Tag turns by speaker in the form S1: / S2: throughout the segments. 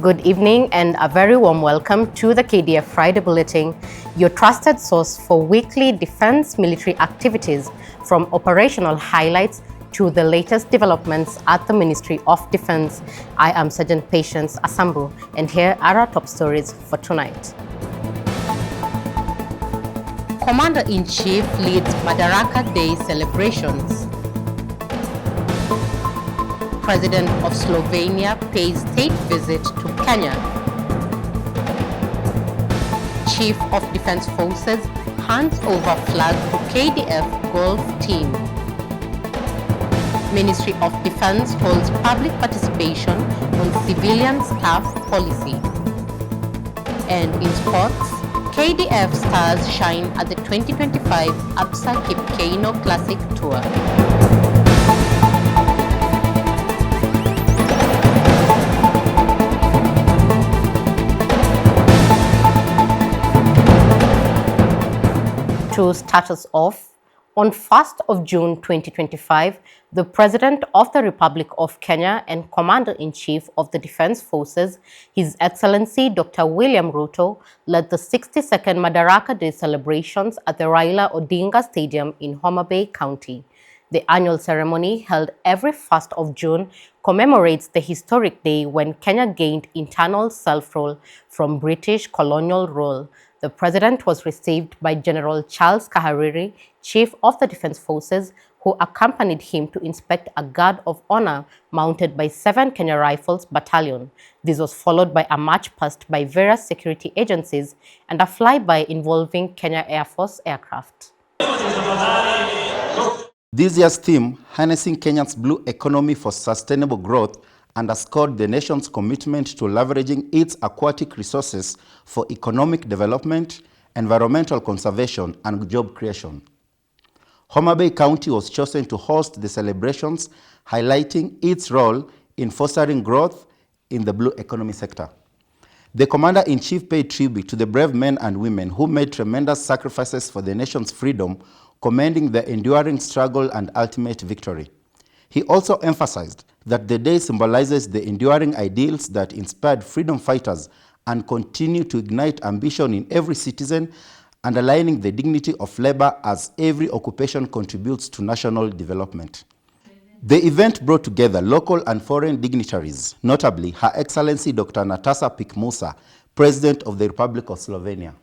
S1: Good evening and a very warm welcome to the Kdf Friday Bulletin, your trusted source for weekly defense military activities, from operational highlights to the latest developments at the Ministry of Defense. I am Sergeant Patience Asambu, and here are our top stories for tonight. Commander-in-Chief leads Madaraka Day celebrations. President of Slovenia pays state visit to Kenya. Chief of Defense Forces hands over flag to KDF golf team. Ministry of Defense holds public participation on civilian staff policy. And in sports, KDF stars shine at the 2025 ABSA Kipkeino Classic Tour. To start us off, on 1st of June 2025, the President of the Republic of Kenya and Commander-in-Chief of the Defense Forces, His Excellency Dr. William Ruto, led the 62nd Madaraka Day celebrations at the Raila Odinga Stadium in Homa Bay County. The annual ceremony, held every 1st of June, commemorates the historic day when Kenya gained internal self-rule from British colonial rule. The President was received by General Charles Kahariri, Chief of the Defense Forces, who accompanied him to inspect a guard of honor mounted by 7 Kenya Rifles Battalion. This was followed by a march past by various security agencies and a flyby involving Kenya Air Force aircraft.
S2: This year's theme, Harnessing Kenya's Blue Economy for Sustainable Growth, underscored the nation's commitment to leveraging its aquatic resources for economic development, environmental conservation, and job creation. Homa Bay County was chosen to host the celebrations, highlighting its role in fostering growth in the blue economy sector. The Commander-in-Chief paid tribute to the brave men and women who made tremendous sacrifices for the nation's freedom, commending their enduring struggle and ultimate victory. He also emphasized that the day symbolizes the enduring ideals that inspired freedom fighters and continue to ignite ambition in every citizen, underlining the dignity of labor as every occupation contributes to national development. The event brought together local and foreign dignitaries, notably Her Excellency Dr. Nataša Pirc-Musar, President of the Republic of Slovenia.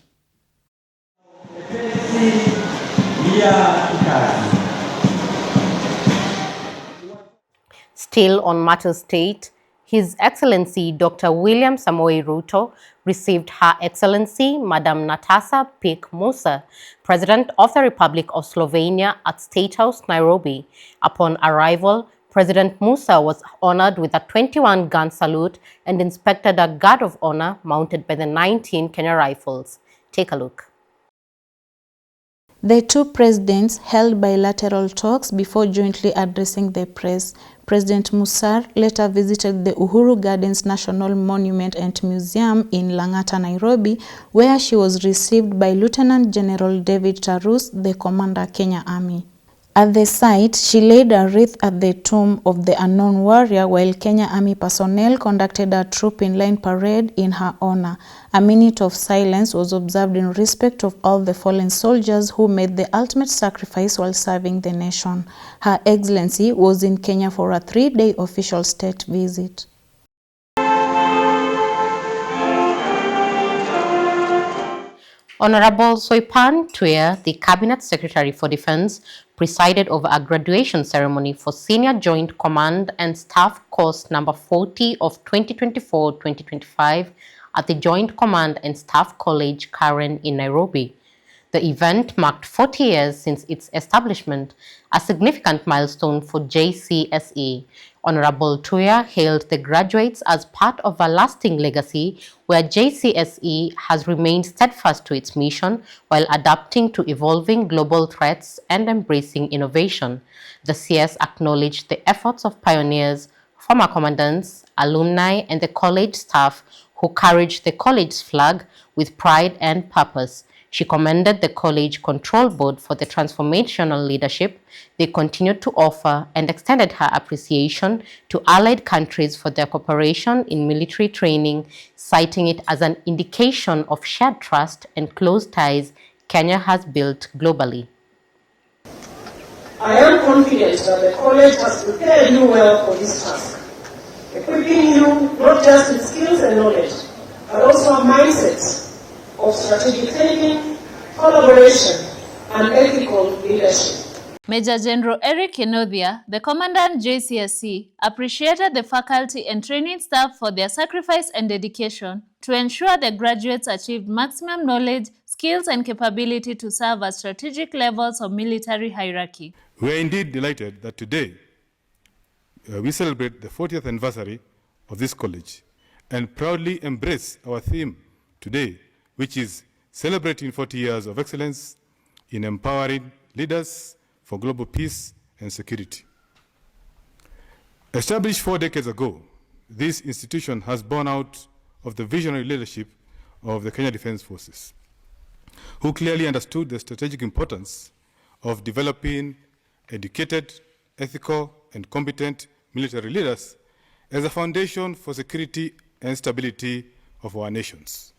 S1: Still on matters state, His Excellency Dr. William Samoei Ruto received Her Excellency Madam Nataša Pirc-Musar, President of the Republic of Slovenia, at State House, Nairobi. Upon arrival, President Musar was honored with a 21-gun salute and inspected a guard of honor mounted by the 19 Kenya Rifles. Take a look.
S3: The two presidents held bilateral talks before jointly addressing the press. President Musar later visited the Uhuru Gardens National Monument and Museum in Lang'ata, Nairobi, where she was received by Lieutenant General David Tarus, the Commander, Kenya Army. At the site, she laid a wreath at the tomb of the unknown warrior, while Kenya Army personnel conducted a troop in-line parade in her honor. A minute of silence was observed in respect of all the fallen soldiers who made the ultimate sacrifice while serving the nation. Her Excellency was in Kenya for a 3-day official state visit.
S1: Honorable Soipan Tuya, the Cabinet Secretary for Defense, presided over a graduation ceremony for Senior Joint Command and Staff Course number 40 of 2024-2025 at the Joint Command and Staff College, Karen, in Nairobi. The event marked 40 years since its establishment, a significant milestone for JCSE. Honorable Tuya hailed the graduates as part of a lasting legacy where JCSE has remained steadfast to its mission while adapting to evolving global threats and embracing innovation. The CS acknowledged the efforts of pioneers, former commandants, alumni, and the college staff who carried the college's flag with pride and purpose. She commended the College Control Board for the transformational leadership they continued to offer and extended her appreciation to allied countries for their cooperation in military training, citing it as an indication of shared trust and close ties Kenya has built globally.
S4: I am confident that the college has prepared you well for this task, equipping you not just with skills and knowledge, but also a mindset of strategic thinking, collaboration, and ethical leadership.
S3: Major General Eric Kinothia, the Commandant JCSC, appreciated the faculty and training staff for their sacrifice and dedication to ensure the graduates achieved maximum knowledge, skills, and capability to serve at strategic levels of military hierarchy.
S5: We are indeed delighted that today we celebrate the 40th anniversary of this college and proudly embrace our theme today, which is celebrating 40 years of excellence in empowering leaders for global peace and security. Established 4 decades ago, this institution has borne out of the visionary leadership of the Kenya Defense Forces, who clearly understood the strategic importance of developing educated, ethical, and competent military leaders as a foundation for security and stability of our nations.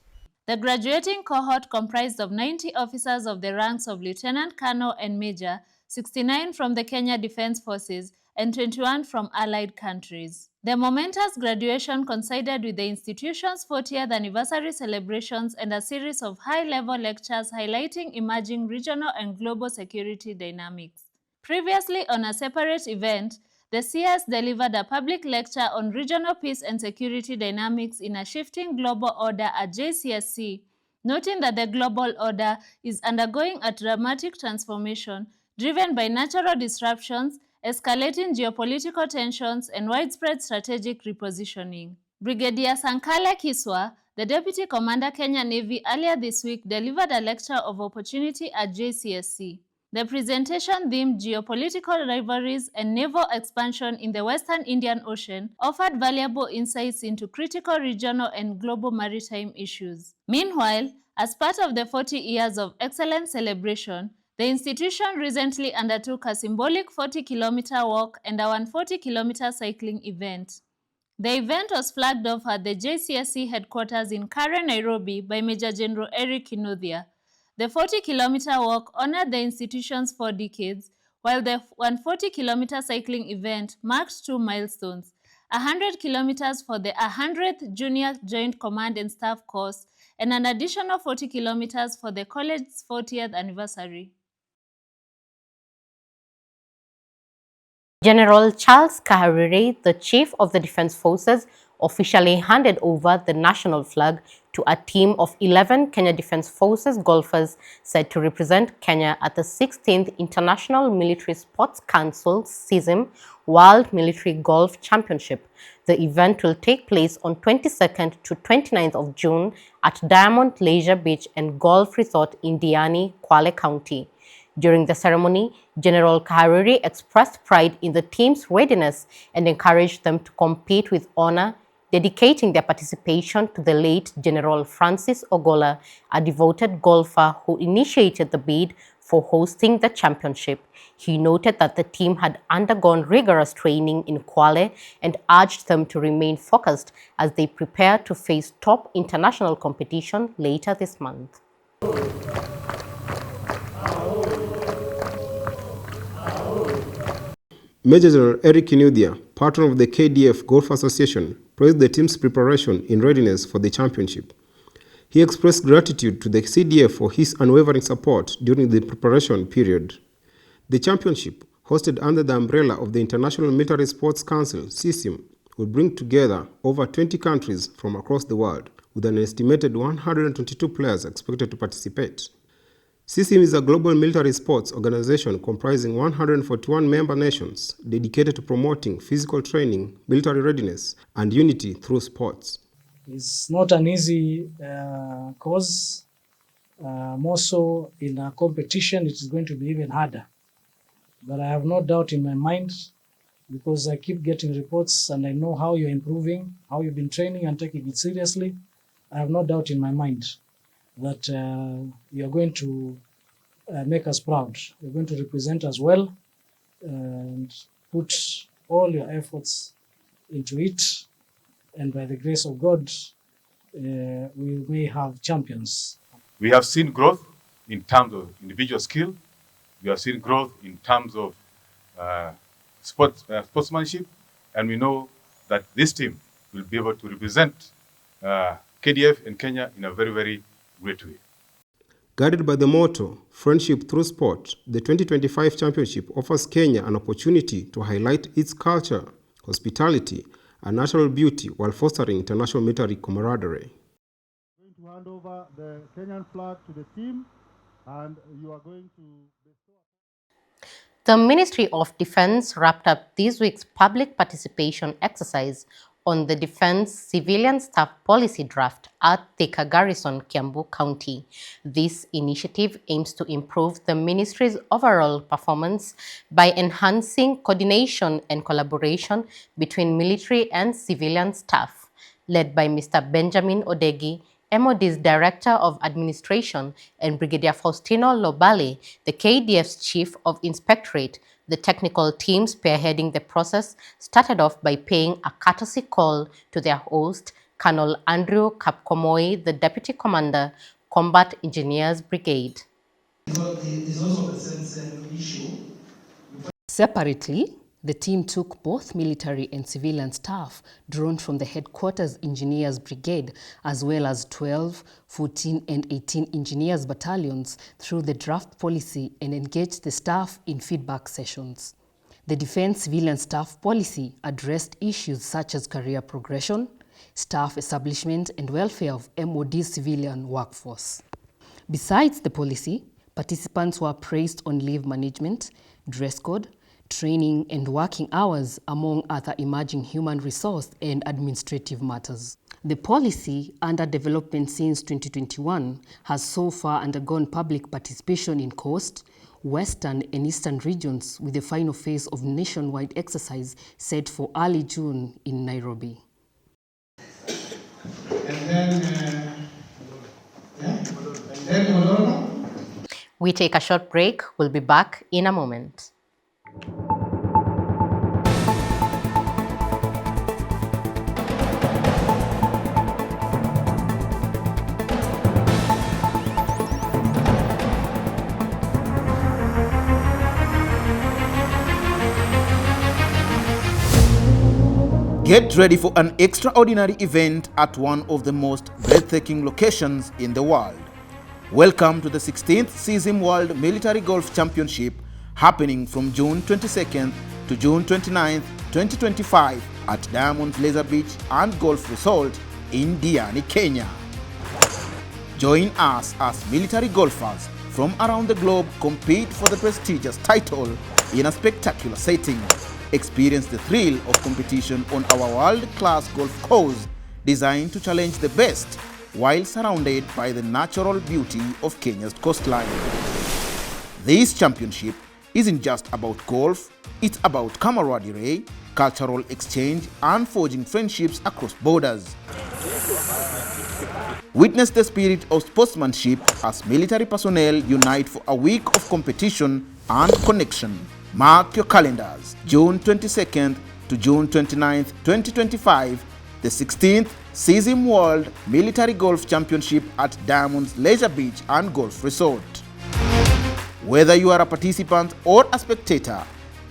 S3: The graduating cohort comprised of 90 officers of the ranks of Lieutenant Colonel and Major, 69 from the Kenya Defense Forces, and 21 from allied countries. The momentous graduation coincided with the institution's 40th anniversary celebrations and a series of high-level lectures highlighting emerging regional and global security dynamics. Previously, on a separate event, the CS delivered a public lecture on regional peace and security dynamics in a shifting global order at JCSC, noting that the global order is undergoing a dramatic transformation driven by natural disruptions, escalating geopolitical tensions, and widespread strategic repositioning. Brigadier Sankala Kiswa, the Deputy Commander Kenya Navy, earlier this week delivered a lecture of opportunity at JCSC. The presentation themed geopolitical rivalries and naval expansion in the Western Indian Ocean offered valuable insights into critical regional and global maritime issues. Meanwhile, as part of the 40 years of excellence celebration, the institution recently undertook a symbolic 40-kilometer walk and a 140-kilometer cycling event. The event was flagged off at the JCSC headquarters in Karen, Nairobi by Major General Eric Kinothia. The 40-kilometer walk honored the institution's 4 decades, while the 140-kilometer cycling event marked 2 milestones: 100 kilometers for the 100th Junior Joint Command and Staff course, and an additional 40 kilometers for the college's 40th anniversary.
S1: General Charles Kahariri, the Chief of the Defense Forces, officially handed over the national flag to a team of 11 Kenya Defense Forces golfers set to represent Kenya at the 16th International Military Sports Council (CISM) World Military Golf Championship. The event will take place on 22nd to 29th of June at Diamond Leisure Beach and Golf Resort in Diani, Kwale County. During the ceremony, General Kahariri expressed pride in the team's readiness and encouraged them to compete with honor, dedicating their participation to the late General Francis Ogola, a devoted golfer who initiated the bid for hosting the championship. He noted that the team had undergone rigorous training in Kwale and urged them to remain focused as they prepare to face top international competition later this month.
S6: Major General Eric Kinothia, patron of the KDF Golf Association, praised the team's preparation in readiness for the championship. He expressed gratitude to the CDF for his unwavering support during the preparation period. The championship, hosted under the umbrella of the International Military Sports Council, CISM, will bring together over 20 countries from across the world, with an estimated 122 players expected to participate. CISM is a global military sports organization comprising 141 member nations dedicated to promoting physical training, military readiness, and unity through sports.
S7: It's not an easy cause. More so in a competition, it is going to be even harder. But I have no doubt in my mind, because I keep getting reports and I know how you're improving, how you've been training and taking it seriously. I have no doubt in my mind that you are going to make us proud. You're going to represent us well and put all your efforts into it. And by the grace of God, we may have champions.
S8: We have seen growth in terms of individual skill. We have seen growth in terms of sportsmanship. And we know that this team will be able to represent KDF and Kenya in a very, very great way.
S6: Guided by the motto, Friendship Through Sport, the 2025 championship offers Kenya an opportunity to highlight its culture, hospitality, and natural beauty while fostering international military camaraderie.
S9: I'm going to hand over the Kenyan flag to the team, and you are going to bestow.
S1: The Ministry of Defense wrapped up this week's public participation exercise on the Defense Civilian Staff Policy Draft at Thika Garrison, Kiambu County. This initiative aims to improve the ministry's overall performance by enhancing coordination and collaboration between military and civilian staff. Led by Mr. Benjamin Odegi, MOD's Director of Administration, and Brigadier Faustino Lobale, the KDF's Chief of Inspectorate, the technical team spearheading the process started off by paying a courtesy call to their host, Colonel Andrew Kapkomoi, the Deputy Commander, Combat Engineers Brigade.
S10: It's also the same issue.
S11: Separately, the team took both military and civilian staff drawn from the Headquarters Engineers Brigade, as well as 12, 14 and 18 Engineers Battalions through the draft policy and engaged the staff in feedback sessions. The Defense Civilian Staff Policy addressed issues such as career progression, staff establishment and welfare of MOD's civilian workforce. Besides the policy, participants were praised on leave management, dress code, training and working hours, among other emerging human resource and administrative matters. The policy, under development since 2021, has so far undergone public participation in coast, western and eastern regions, with the final phase of nationwide exercise set for early June in Nairobi.
S1: We take a short break. We'll be back in a moment.
S2: Get ready for an extraordinary event at one of the most breathtaking locations in the world. Welcome to the 16th CISM World Military Golf Championship, happening from June 22nd to June 29th, 2025 at Diamond's Laser Beach and Golf Resort in Diani, Kenya. Join us as military golfers from around the globe compete for the prestigious title in a spectacular setting. Experience the thrill of competition on our world-class golf course designed to challenge the best while surrounded by the natural beauty of Kenya's coastline. This championship isn't just about golf, it's about camaraderie, cultural exchange and forging friendships across borders. Witness the spirit of sportsmanship as military personnel unite for a week of competition and connection. Mark your calendars, June 22nd to June 29th, 2025, the 16th CISM World Military Golf Championship at Diamond's Leisure Beach and Golf Resort. Whether you are a participant or a spectator,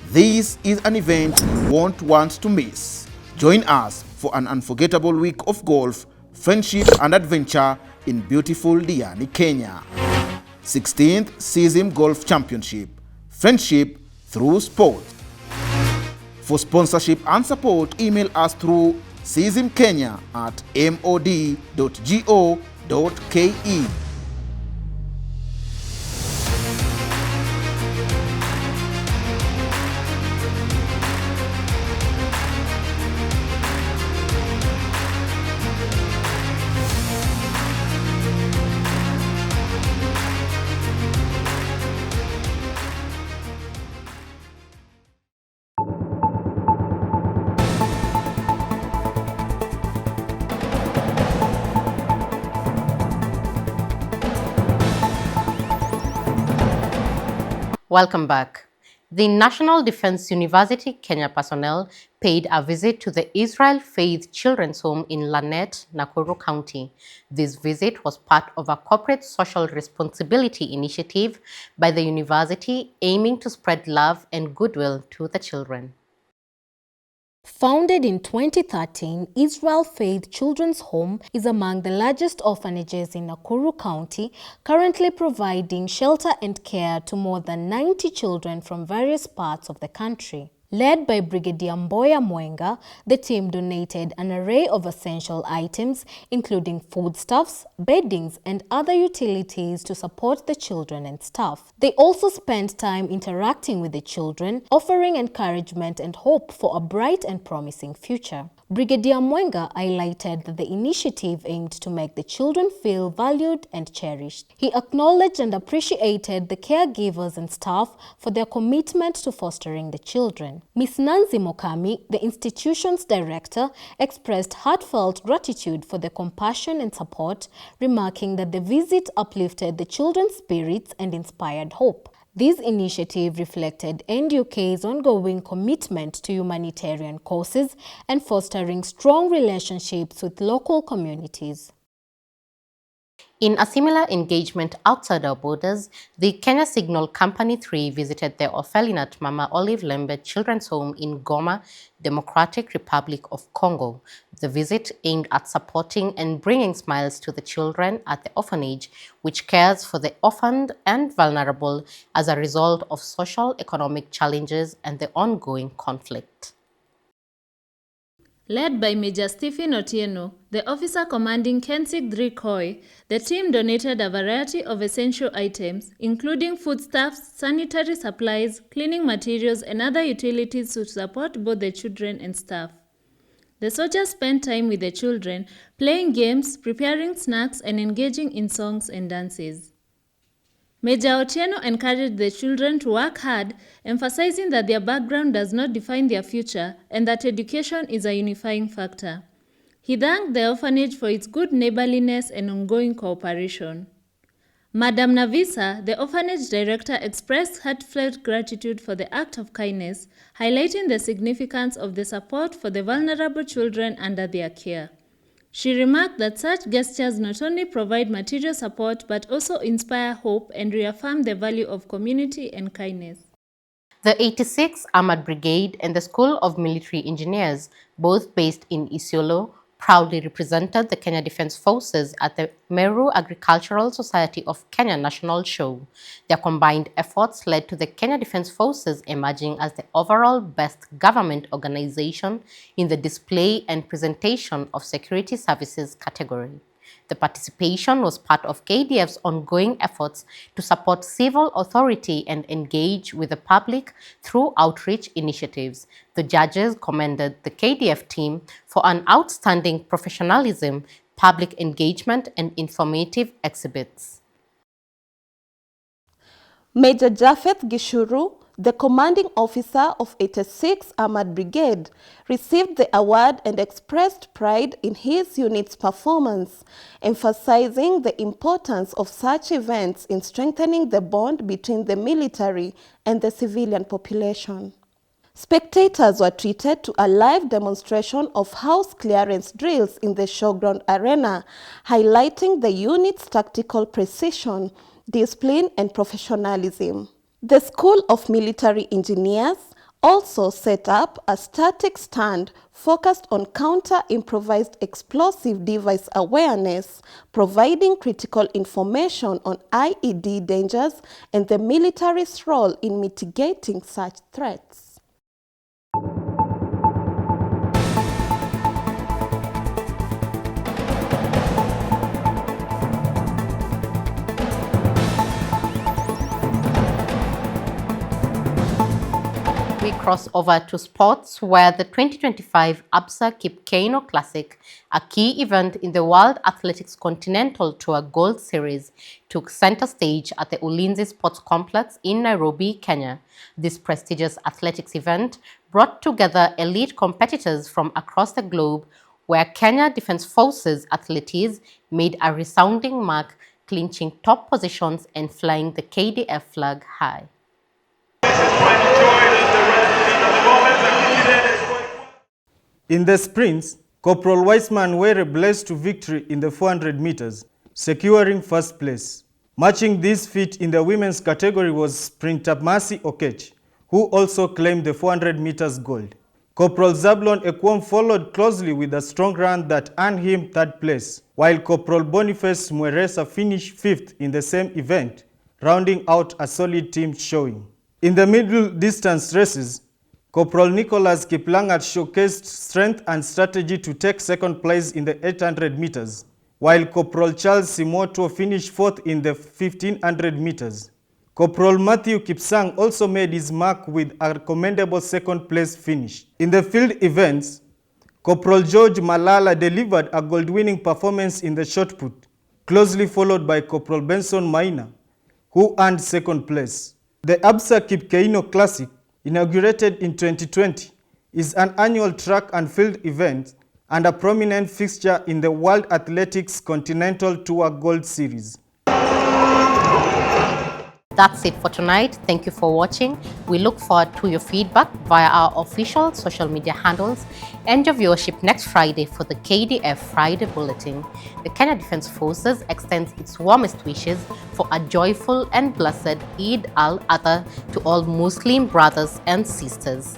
S2: this is an event you won't want to miss. Join us for an unforgettable week of golf, friendship and adventure in beautiful Diani, Kenya. 16th CISM Golf Championship, friendship through sport. For sponsorship and support, email us through cizmkenya@mod.go.ke.
S1: Welcome back. The National Defense University Kenya personnel paid a visit to the Israel Faith Children's Home in Lanet, Nakuru County. This visit was part of a corporate social responsibility initiative by the university aiming to spread love and goodwill to the children.
S12: Founded in 2013, Israel Faith Children's Home is among the largest orphanages in Nakuru County, currently providing shelter and care to more than 90 children from various parts of the country. Led by Brigadier Mboya Mwenga, the team donated an array of essential items, including foodstuffs, beddings, and other utilities to support the children and staff. They also spent time interacting with the children, offering encouragement and hope for a bright and promising future. Brigadier Mwenga highlighted that the initiative aimed to make the children feel valued and cherished. He acknowledged and appreciated the caregivers and staff for their commitment to fostering the children. Ms. Nancy Mokami, the institution's director, expressed heartfelt gratitude for their compassion and support, remarking that the visit uplifted the children's spirits and inspired hope. This initiative reflected NDUK's ongoing commitment to humanitarian causes and fostering strong relationships with local communities.
S1: In a similar engagement outside our borders, the Kenya Signal Company 3 visited the orphanage Mama Olive Lembe Children's Home in Goma, Democratic Republic of Congo. The visit aimed at supporting and bringing smiles to the children at the orphanage, which cares for the orphaned and vulnerable as a result of social economic challenges and the ongoing conflict.
S13: Led by Major Stephen Otieno, the officer commanding Kensig 3 Koi, the team donated a variety of essential items, including foodstuffs, sanitary supplies, cleaning materials, and other utilities to support both the children and staff. The soldiers spent time with the children, playing games, preparing snacks, and engaging in songs and dances. Major Otieno encouraged the children to work hard, emphasizing that their background does not define their future and that education is a unifying factor. He thanked the orphanage for its good neighborliness and ongoing cooperation. Madam Navisa, the orphanage director, expressed heartfelt gratitude for the act of kindness, highlighting the significance of the support for the vulnerable children under their care. She remarked that such gestures not only provide material support but also inspire hope and reaffirm the value of community and kindness.
S1: The 86th Armored Brigade and the School of Military Engineers, both based in Isiolo, proudly represented the Kenya Defense Forces at the Meru Agricultural Society of Kenya National Show. Their combined efforts led to the Kenya Defense Forces emerging as the overall best government organization in the display and presentation of security services category. The participation was part of KDF's ongoing efforts to support civil authority and engage with the public through outreach initiatives. The judges commended the KDF team for an outstanding professionalism, public engagement, and informative exhibits.
S14: Major Japheth Gishuru, the commanding officer of 86th Armored Brigade, received the award and expressed pride in his unit's performance, emphasizing the importance of such events in strengthening the bond between the military and the civilian population. Spectators were treated to a live demonstration of house clearance drills in the showground arena, highlighting the unit's tactical precision, discipline, and professionalism. The School of Military Engineers also set up a static stand focused on counter-improvised explosive device awareness, providing critical information on IED dangers and the military's role in mitigating such threats.
S1: We cross over to sports, where the 2025 ABSA Kipkeino Classic, a key event in the World Athletics Continental Tour Gold Series, took center stage at the Ulinzi Sports Complex in Nairobi, Kenya. This prestigious athletics event brought together elite competitors from across the globe, where Kenya Defense Forces athletes made a resounding mark, clinching top positions and flying the KDF flag high.
S15: In the sprints, Corporal Weissman were blessed to victory in the 400 meters, securing first place. Matching this feat in the women's category was sprinter Mercy Okech, who also claimed the 400 meters gold. Corporal Zablon Ekwom followed closely with a strong run that earned him third place, while Corporal Boniface Mweresa finished fifth in the same event, rounding out a solid team showing. In the middle distance races, Corporal Nicholas Kiplangat showcased strength and strategy to take second place in the 800 meters, while Corporal Charles Simoto finished fourth in the 1500 meters. Corporal Matthew Kipsang also made his mark with a commendable second place finish. In the field events, Corporal George Malala delivered a gold-winning performance in the shot put, closely followed by Corporal Benson Maina, who earned second place. The Absa Kipkeino Classic, inaugurated in 2020, is an annual track and field event and a prominent fixture in the World Athletics Continental Tour Gold Series.
S1: That's it for tonight. Thank you for watching. We look forward to your feedback via our official social media handles and your viewership next Friday for the Kdf Friday Bulletin. The Kenya Defense Forces extends its warmest wishes for a joyful and blessed Eid al-Adha to all Muslim brothers and sisters.